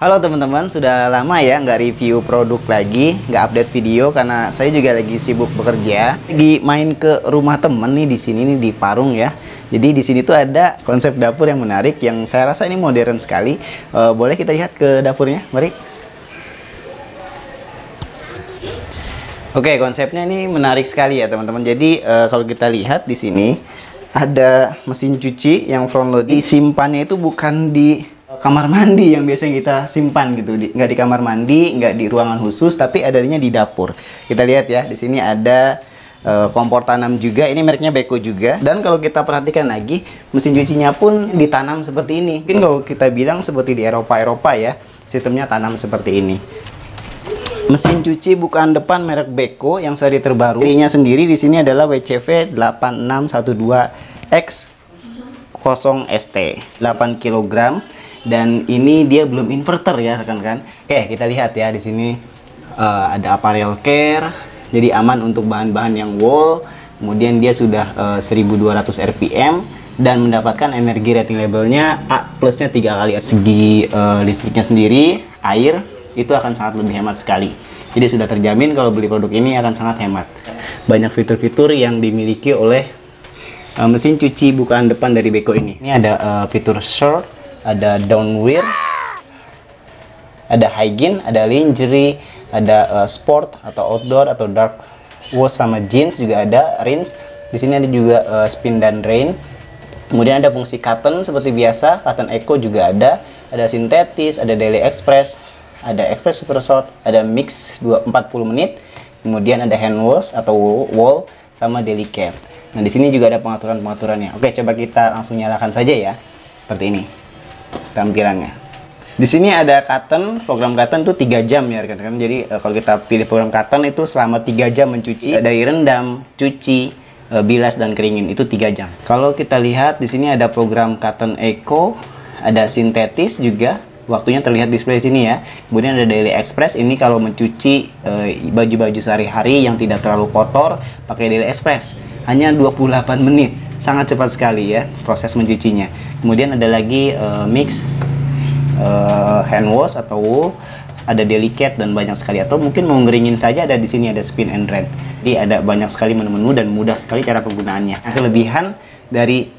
Halo teman-teman, sudah lama ya nggak review produk lagi, nggak update video karena saya juga lagi sibuk bekerja. Lagi main ke rumah temen nih di sini nih di Parung ya. Jadi di sini tuh ada konsep dapur yang menarik yang saya rasa ini modern sekali. Boleh kita lihat ke dapurnya, mari. Oke, konsepnya ini menarik sekali ya teman-teman. Jadi kalau kita lihat di sini ada mesin cuci yang front load. Simpannya itu bukan di kamar mandi yang biasanya kita simpan gitu, nggak di kamar mandi, nggak di ruangan khusus, tapi adanya di dapur. Kita lihat ya, di sini ada kompor tanam juga. Ini mereknya Beko juga. Dan kalau kita perhatikan lagi, mesin cucinya pun ditanam seperti ini. Mungkin kalau kita bilang seperti di Eropa ya, sistemnya tanam seperti ini. Mesin cuci bukaan depan merek Beko yang seri terbaru. Ininya sendiri di sini adalah WCV 8612X 0ST 8 kg. Dan ini dia belum inverter ya rekan-rekan. Oke, kita lihat ya di sini ada apparel care, jadi aman untuk bahan-bahan yang wall. Kemudian dia sudah 1200 rpm dan mendapatkan energi rating labelnya A plusnya 3 kali. Segi listriknya sendiri, air itu akan sangat lebih hemat sekali. Jadi sudah terjamin kalau beli produk ini akan sangat hemat. Banyak fitur-fitur yang dimiliki oleh mesin cuci bukaan depan dari Beko ini. Ini ada fitur short, ada downwear, ada hygiene, ada lingerie, ada sport atau outdoor atau dark wash sama jeans juga ada, rinse. Di sini ada juga spin dan drain. Kemudian ada fungsi cotton seperti biasa, cotton eco juga ada sintetis, ada daily express, ada express super short, ada mix 40 menit. Kemudian ada hand wash atau wall sama daily care. Nah, di sini juga ada pengaturan-pengaturannya. Oke, coba kita langsung nyalakan saja ya. Seperti ini tampilannya. Di sini ada cotton, program cotton itu 3 jam ya rekan-rekan. Jadi kalau kita pilih program cotton itu selama 3 jam mencuci, dari rendam, cuci, bilas dan keringin itu 3 jam. Kalau kita lihat di sini ada program cotton eco, ada sintetis juga. Waktunya terlihat display sini ya. Kemudian ada daily express, ini kalau mencuci baju-baju sehari-hari yang tidak terlalu kotor pakai daily express. Hanya 28 menit. Sangat cepat sekali ya proses mencucinya. Kemudian ada lagi mix hand wash atau ada delicate dan banyak sekali, atau mungkin mau ngeringin saja ada di sini, ada spin and drain. Jadi ada banyak sekali menu-menu dan mudah sekali cara penggunaannya. Nah, kelebihan dari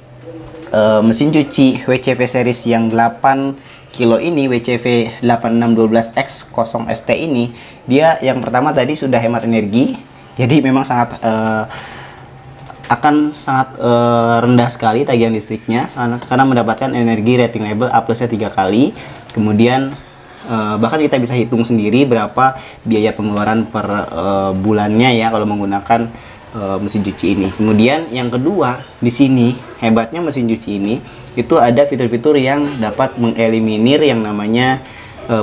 mesin cuci WCV series yang 8 kilo ini, WCV 8612X 0ST ini, dia yang pertama tadi sudah hemat energi. Jadi memang sangat akan sangat rendah sekali tagihan listriknya karena mendapatkan energi rating label A plusnya 3 kali. Kemudian bahkan kita bisa hitung sendiri berapa biaya pengeluaran per bulannya ya kalau menggunakan mesin cuci ini. Kemudian yang kedua, di sini hebatnya mesin cuci ini itu ada fitur-fitur yang dapat mengeliminir yang namanya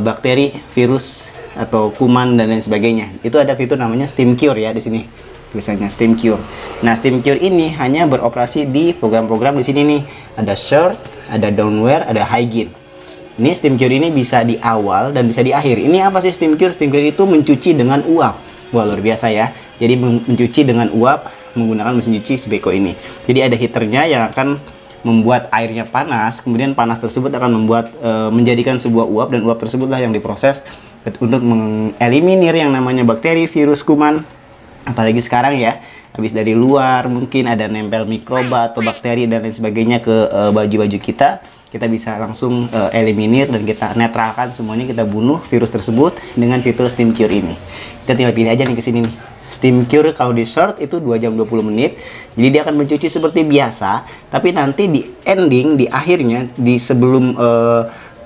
bakteri, virus atau kuman dan lain sebagainya. Itu ada fitur namanya steam cure ya di sini. Tulisannya steam cure. Nah, steam cure ini hanya beroperasi di program-program di sini nih. Ada short, ada downwear, ada hygiene. Ini steam cure ini bisa di awal dan bisa di akhir. Ini apa sih steam cure? Steam cure itu mencuci dengan uap. Wah, luar biasa ya. Jadi mencuci dengan uap menggunakan mesin cuci Beko ini. Jadi ada heaternya yang akan membuat airnya panas. Kemudian panas tersebut akan membuat menjadikan sebuah uap, dan uap tersebutlah yang diproses untuk mengeliminir yang namanya bakteri, virus, kuman. Apalagi sekarang ya, habis dari luar mungkin ada nempel mikroba atau bakteri dan lain sebagainya ke baju-baju kita bisa langsung eliminir dan kita netralkan semuanya, kita bunuh virus tersebut dengan fitur steam cure ini. Kita tinggal pilih aja nih ke sini nih. Steam cure kalau di short itu 2 jam 20 menit. Jadi dia akan mencuci seperti biasa, tapi nanti di ending, di akhirnya, di sebelum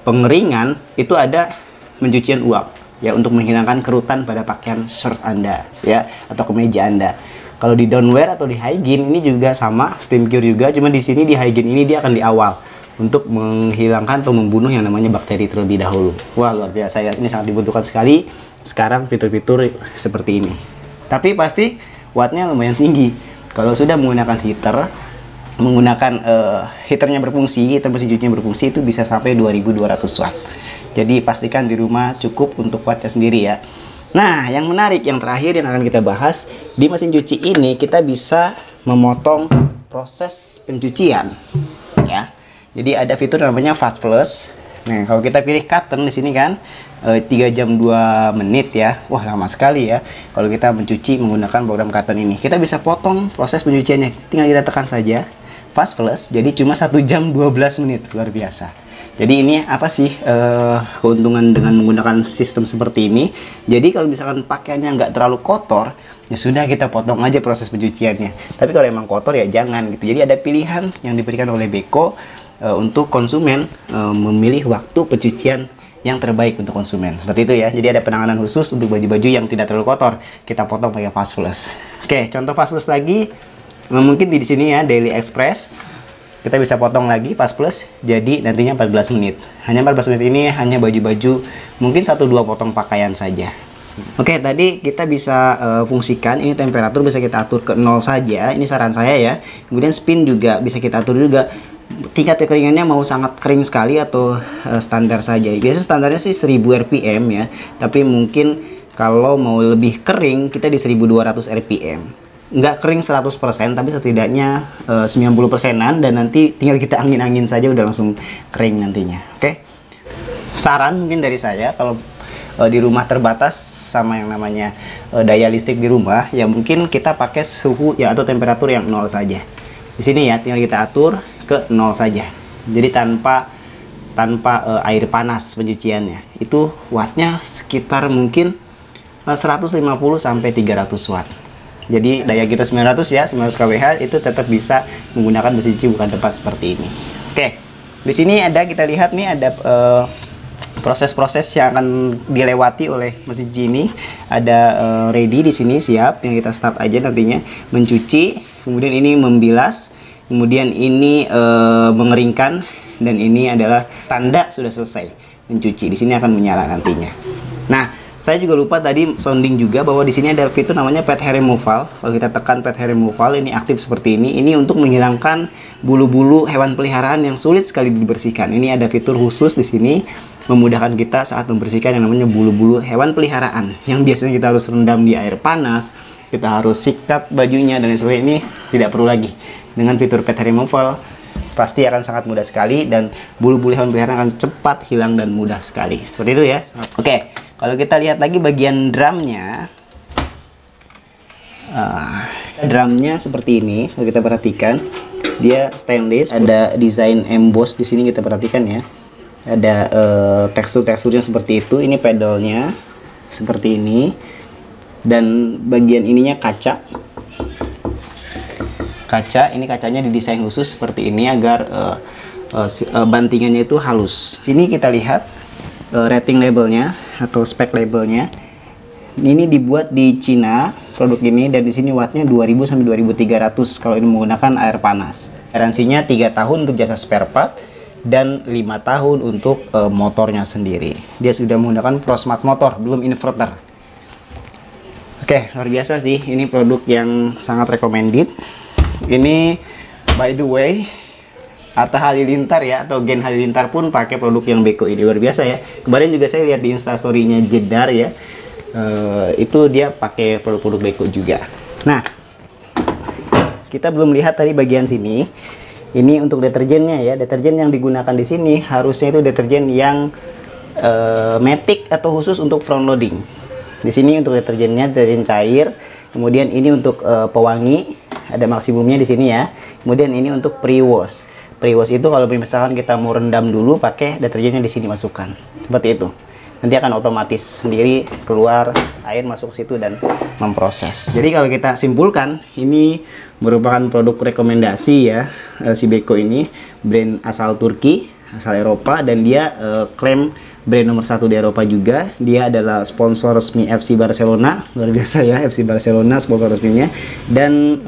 pengeringan itu ada pencucian uap ya, untuk menghilangkan kerutan pada pakaian short Anda ya, atau kemeja Anda. Kalau di downwear atau di hygiene ini juga sama, steam cure juga, cuma di sini di hygiene ini dia akan di awal untuk menghilangkan atau membunuh yang namanya bakteri terlebih dahulu. Wah, luar biasa ya, ini sangat dibutuhkan sekali sekarang fitur-fitur seperti ini. Tapi pasti wattnya lumayan tinggi. Kalau sudah menggunakan heater, heaternya berfungsi, heater mesin cucinya berfungsi, itu bisa sampai 2200 watt. Jadi pastikan di rumah cukup untuk wattnya sendiri ya. Nah, yang menarik yang terakhir yang akan kita bahas, di mesin cuci ini kita bisa memotong proses pencucian ya. Jadi ada fitur namanya Fast Flush. Nah, kalau kita pilih cotton di sini kan 3 jam 2 menit ya. Wah, lama sekali ya. Kalau kita mencuci menggunakan program cotton ini. Kita bisa potong proses pencuciannya. Tinggal kita tekan saja fast plus. Jadi cuma 1 jam 12 menit. Luar biasa. Jadi ini apa sih keuntungan dengan menggunakan sistem seperti ini? Jadi kalau misalkan pakaiannya nggak terlalu kotor, ya sudah kita potong aja proses pencuciannya. Tapi kalau emang kotor ya jangan gitu. Jadi ada pilihan yang diberikan oleh Beko untuk konsumen memilih waktu pencucian yang terbaik untuk konsumen. Seperti itu ya. Jadi ada penanganan khusus untuk baju-baju yang tidak terlalu kotor. Kita potong pakai fast plus. Oke, contoh fast plus lagi mungkin di sini ya, Daily Express. Kita bisa potong lagi fast plus, jadi nantinya 14 menit. Hanya 14 menit ini hanya baju-baju mungkin 1-2 potong pakaian saja. Oke, tadi kita bisa fungsikan ini temperatur bisa kita atur ke 0 saja. Ini saran saya ya. Kemudian spin juga bisa kita atur juga. Tingkat kekeringannya mau sangat kering sekali atau standar saja. Biasanya standarnya sih 1000 rpm ya. Tapi mungkin kalau mau lebih kering kita di 1200 rpm. Nggak kering 100%, tapi setidaknya 90%-an, dan nanti tinggal kita angin-angin saja udah langsung kering nantinya. Oke. Saran mungkin dari saya, kalau di rumah terbatas sama yang namanya daya listrik di rumah, ya mungkin kita pakai suhu ya atau temperatur yang 0 saja. Di sini ya tinggal kita atur ke 0 saja. Jadi tanpa air panas pencuciannya. Itu wattnya sekitar mungkin 150 sampai 300 watt. Jadi daya kita 900 ya, 900 kWh itu tetap bisa menggunakan mesin cuci bukan tempat seperti ini. Oke. Di sini ada, kita lihat nih ada proses-proses yang akan dilewati oleh mesin cuci ini. Ada ready di sini siap, yang kita start aja nantinya mencuci. Kemudian ini membilas, kemudian ini mengeringkan, dan ini adalah tanda sudah selesai mencuci. Di sini akan menyala nantinya. Nah, saya juga lupa tadi sounding juga bahwa di sini ada fitur namanya pet hair removal. Kalau kita tekan pet hair removal, ini aktif seperti ini. Ini untuk menghilangkan bulu-bulu hewan peliharaan yang sulit sekali dibersihkan. Ini ada fitur khusus di sini memudahkan kita saat membersihkan yang namanya bulu-bulu hewan peliharaan yang biasanya kita harus rendam di air panas, kita harus sikat bajunya dan sebagainya. Ini tidak perlu lagi. Dengan fitur pet hair removal pasti akan sangat mudah sekali, dan bulu-bulu hewan peliharaan akan cepat hilang dan mudah sekali. Seperti itu ya. Oke, kalau kita lihat lagi bagian drumnya, drumnya seperti ini. Kalau kita perhatikan, dia stainless, ada desain emboss di sini, kita perhatikan ya. Ada tekstur-teksturnya seperti itu. Ini pedalnya seperti ini, dan bagian ininya kaca. Ini kacanya didesain khusus seperti ini agar bantingannya itu halus. Sini kita lihat rating labelnya atau spek labelnya. Ini dibuat di Cina produk ini, dan di sini wattnya 2000 sampai 2300 kalau ini menggunakan air panas. Garansinya 3 tahun untuk jasa spare part dan 5 tahun untuk motornya sendiri. Dia sudah menggunakan ProSmart motor, belum inverter. Oke, luar biasa sih. Ini produk yang sangat recommended. Ini by the way, Atta Halilintar ya, atau Gen Halilintar pun pakai produk yang Beko ini. Luar biasa ya. Kemarin juga saya lihat di instastory-nya Jedar ya, itu dia pakai produk-produk Beko juga. Nah, kita belum lihat tadi bagian sini. Ini untuk deterjennya ya. Deterjen yang digunakan di sini harusnya itu deterjen yang matic atau khusus untuk front loading. Di sini untuk deterjennya deterjen cair. Kemudian ini untuk pewangi, ada maksimumnya di sini ya. Kemudian ini untuk pre-wash. Pre-wash itu kalau misalkan kita mau rendam dulu, pakai deterjennya di sini masukkan. Seperti itu. Nanti akan otomatis sendiri keluar air masuk ke situ dan memproses. Jadi kalau kita simpulkan, ini merupakan produk rekomendasi ya, si Beko ini, brand asal Turki, asal Eropa, dan dia klaim brand nomor 1 di Eropa juga. Dia adalah sponsor resmi FC Barcelona. Luar biasa ya, FC Barcelona sponsor resminya. Dan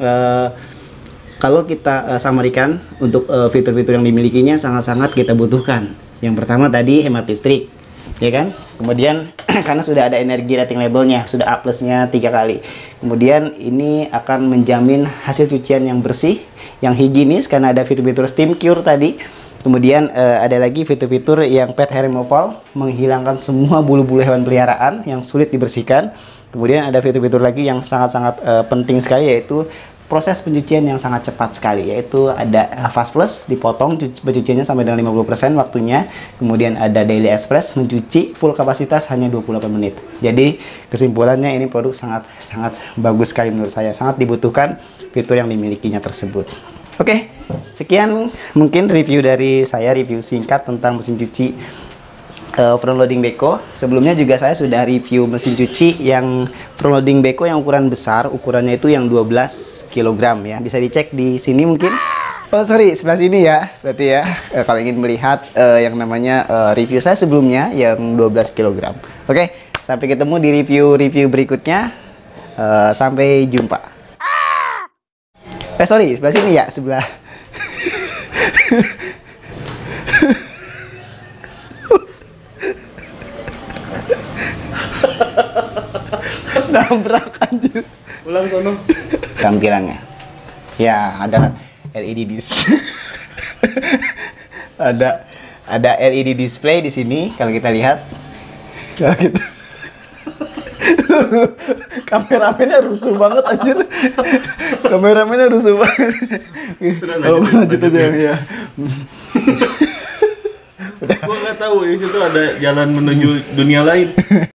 kalau kita samarikan untuk fitur-fitur yang dimilikinya sangat-sangat kita butuhkan. Yang pertama tadi hemat listrik, ya kan? Kemudian karena sudah ada energi rating labelnya, sudah A plusnya 3 kali. Kemudian ini akan menjamin hasil cucian yang bersih, yang higienis karena ada fitur-fitur steam cure tadi. Kemudian ada lagi fitur-fitur yang pet hair removal, menghilangkan semua bulu-bulu hewan peliharaan yang sulit dibersihkan. Kemudian ada fitur-fitur lagi yang sangat-sangat penting sekali, yaitu proses pencucian yang sangat cepat sekali, yaitu ada Fast Plus, dipotong pencuciannya sampai dengan 50% waktunya, kemudian ada Daily Express, mencuci full kapasitas hanya 28 menit. Jadi kesimpulannya ini produk sangat bagus sekali menurut saya, sangat dibutuhkan fitur yang dimilikinya tersebut. Oke, sekian mungkin review dari saya, review singkat tentang mesin cuci front loading Beko. Sebelumnya juga saya sudah review mesin cuci yang front loading Beko yang ukuran besar, ukurannya itu yang 12 kg ya. Bisa dicek di sini mungkin. Oh sorry, sebelah sini ya. Berarti ya, kalau ingin melihat yang namanya review saya sebelumnya yang 12 kg. Oke, sampai ketemu di review berikutnya. Sampai jumpa. Sorry, sebelah sini ya, sebelah. Nabrak anjir. Ulang sono. Tampilannya. Ya, ada LED disc. ada LED display di sini kalau kita lihat. Kalau kita kameramennya rusuh banget anjir. Kameramennya rusuh banget. Lanjut aja ya. Gua nggak tahu di situ ada jalan menuju dunia lain.